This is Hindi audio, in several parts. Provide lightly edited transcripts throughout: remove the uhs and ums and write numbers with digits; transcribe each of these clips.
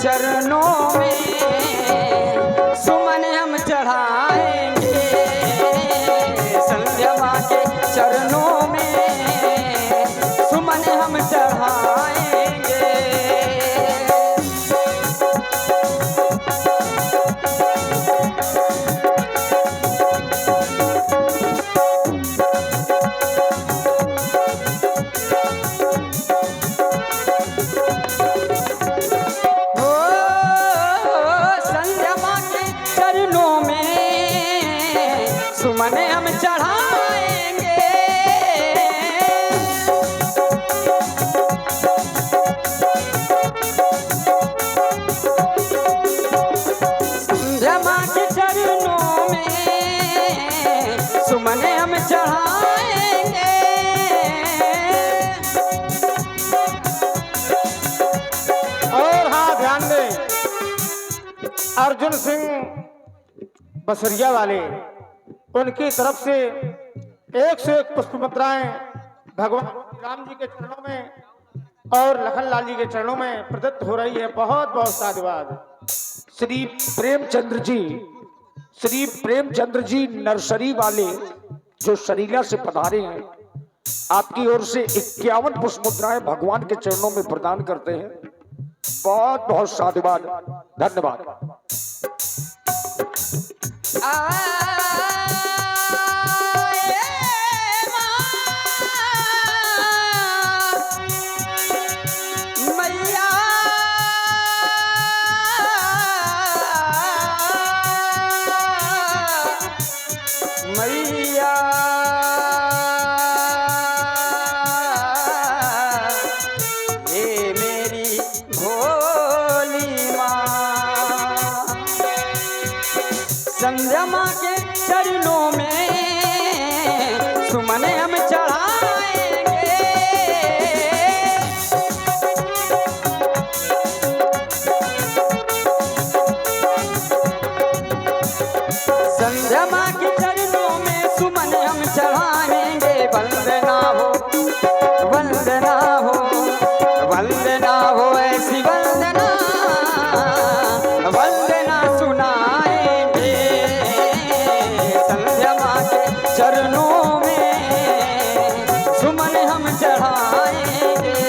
चरणों में सुमन हम चढ़ाएंगे, संध्या माँ के चरणों में सुमन हम चढ़ाएंगे। सुमन हम चढ़ाएंगे, संध्या माँ के चरणों में सुमन हम चढ़ाएंगे। और हाँ, ध्यान दें, अर्जुन सिंह बसरिया वाले उनकी तरफ से 101 पुष्प मुद्राएं भगवान राम जी के चरणों में और लखन लाल जी के चरणों में प्रदत्त हो रही है। बहुत बहुत साधुवाद। श्री प्रेमचंद्र जी नर्सरी वाले जो शरीला से पधारे हैं, आपकी ओर से 51 पुष्प मुद्राएं भगवान के चरणों में प्रदान करते हैं। बहुत बहुत साधुवाद, धन्यवाद। मैया ये मेरी भोली माँ, संध्या माँ के चरणों में सुमन हम चढ़ाएंगे, संध्या माँ के चरणों में सुमन हम चढ़ाएंगे। वंदना हो, वंदना हो, वंदना हो, ऐसी वंदना, वंदना सुनाएंगे, संध्या माँ के चरणों में सुमन हम चढ़ाएंगे।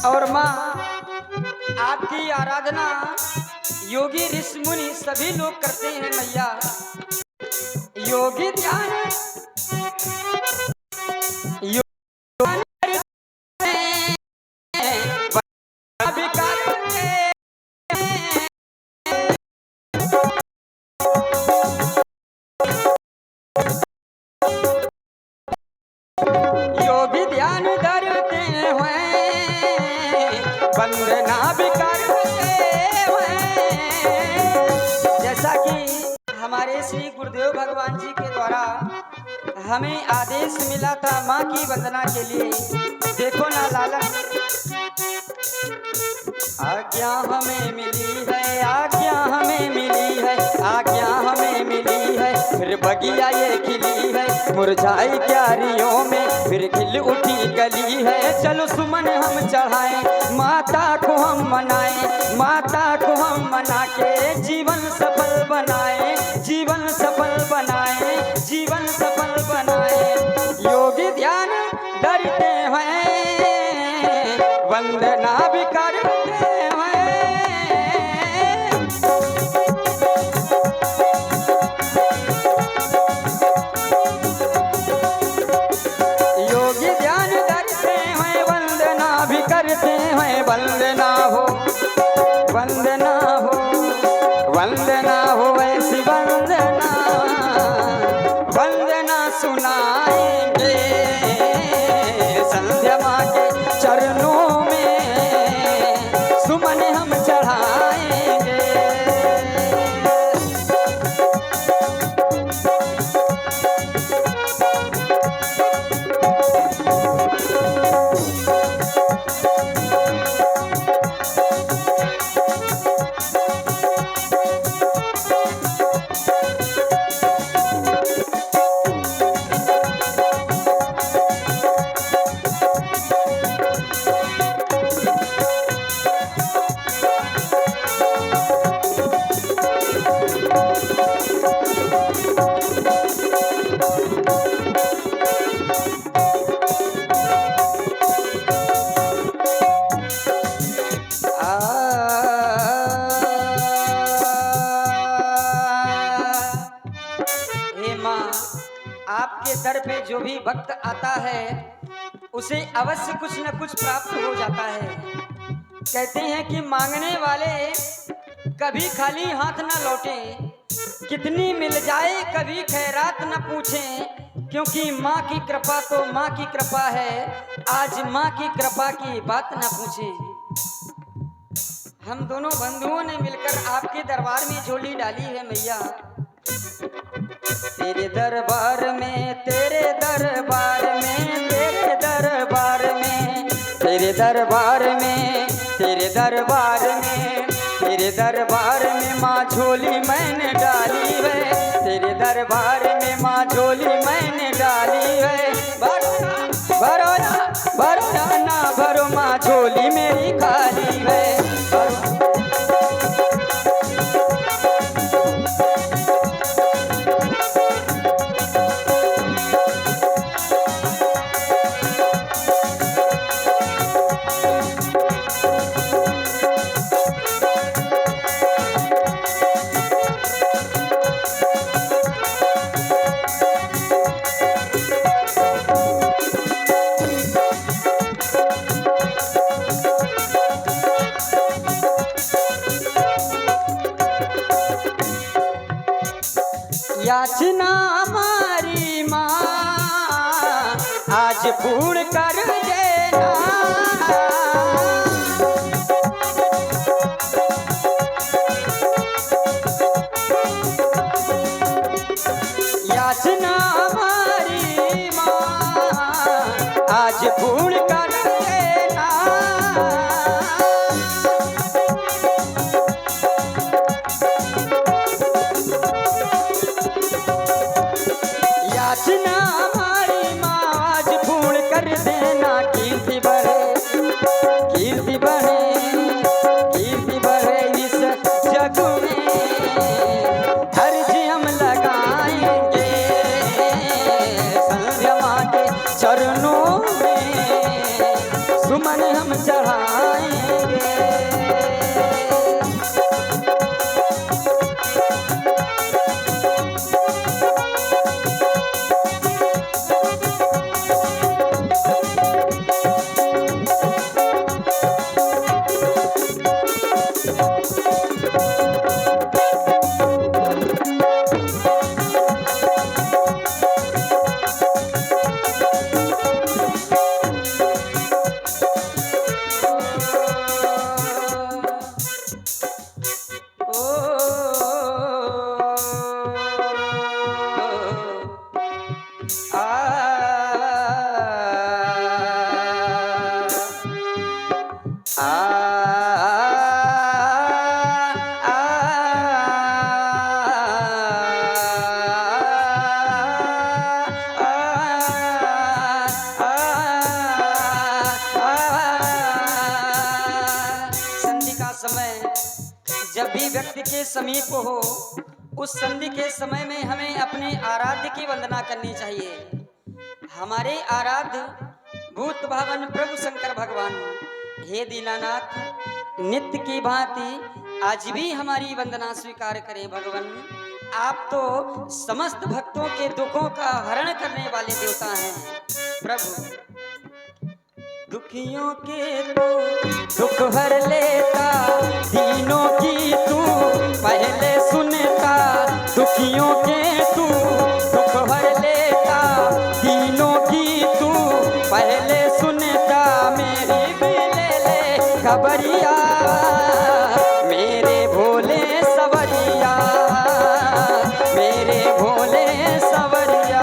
और माँ, आपकी आराधना योगी ऋषि मुनि सभी लोग करते हैं मैया। योगी ध्यान योगी ध्यान धरते हुए वंदना भी करते हुए। जैसा कि हमारे श्री गुरुदेव भगवान जी के द्वारा हमें आदेश मिला था माँ की वंदना के लिए। देखो ना लालन, आज्ञा हमें मिली है, आज्ञा हमें मिली है, आज्ञा हमें मिली है, फिर बगिया ये खिली है, मुरझाई क्यारियों में फिर खिल उठी गली है। चलो सुमन हम चढ़ाएं, माता को हम मनाएं, माता को हम मना के जीवन सफल बनाएं, जीवन सफल बनाएं, जीवन सफल बनाएं। योगी ध्यान डरते हैं, वंदना भी करते हैं। योगी ध्यान धरते हैं, वंदना भी करते हैं। वंदना हो, वंदना हो, वंदना हो, ऐसी वंदना, वंदना सुनाएंगे, संध्या माँ के चरणों जो भी भक्त आता है उसे अवश्य कुछ न कुछ प्राप्त हो जाता है। कहते हैं कि मांगने वाले कभी खाली हाथ न लौटे, कितनी मिल जाए कभी खैरात न पूछें, क्योंकि माँ की कृपा तो माँ की कृपा है, आज माँ की कृपा की बात न पूछें। हम दोनों बंधुओं ने मिलकर आपके दरबार में झोली डाली है मैया। तेरे दरबार में, तेरे दरबार में, तेरे दरबार में, तेरे दरबार में, तेरे दरबार में, तेरे दरबार में माँ झोली मैंने डाली है। तेरे दरबार में माँ झोली मैंने डाली है। भरो ना भरो माँ झोली मेरी खाली है। याचना हमारी माँ आज पूर्ण कर देना। याचना हमारी माँ आज पूर्ण कर देना। याचना हमारी माँ आज पूर्ण कर देना। कीर्ति बढ़े, कीर्ति बढ़े, कीर्ति बढ़े इस जग में। अर्ज हम लगाएंगे संध्या माँ के चरणों में, सुमन हम चढ़ाएंगे। जब भी व्यक्ति के समीप हो, उस संधि के समय में हमें अपने आराध्य की वंदना करनी चाहिए। हमारे आराध्य भूत भावन प्रभु शंकर भगवान, हे दीनानाथ, नित्य की भांति आज भी हमारी वंदना स्वीकार करें। भगवान, आप तो समस्त भक्तों के दुखों का हरण करने वाले देवता हैं। प्रभु, दुखियों के तो दुख हर लेता, दीनों की तू पहले सुनता। दुखियों के तू दुख हर लेता, दीनों की तू पहले सुनता। मेरी भी ले खबरिया, मेरे भोले सवरिया, मेरे भोले सवरिया।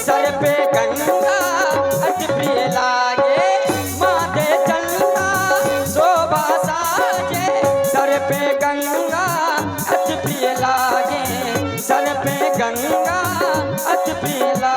सर पे गंगा अति प्रिय लागे, माथे चलता शोभा साजे। सर पे गंगा अति प्रिय लागे, सर पे गंगा अति प्रिय लागे।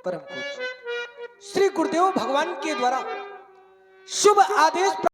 परम पूज्य श्री गुरुदेव भगवान के द्वारा शुभ आदेश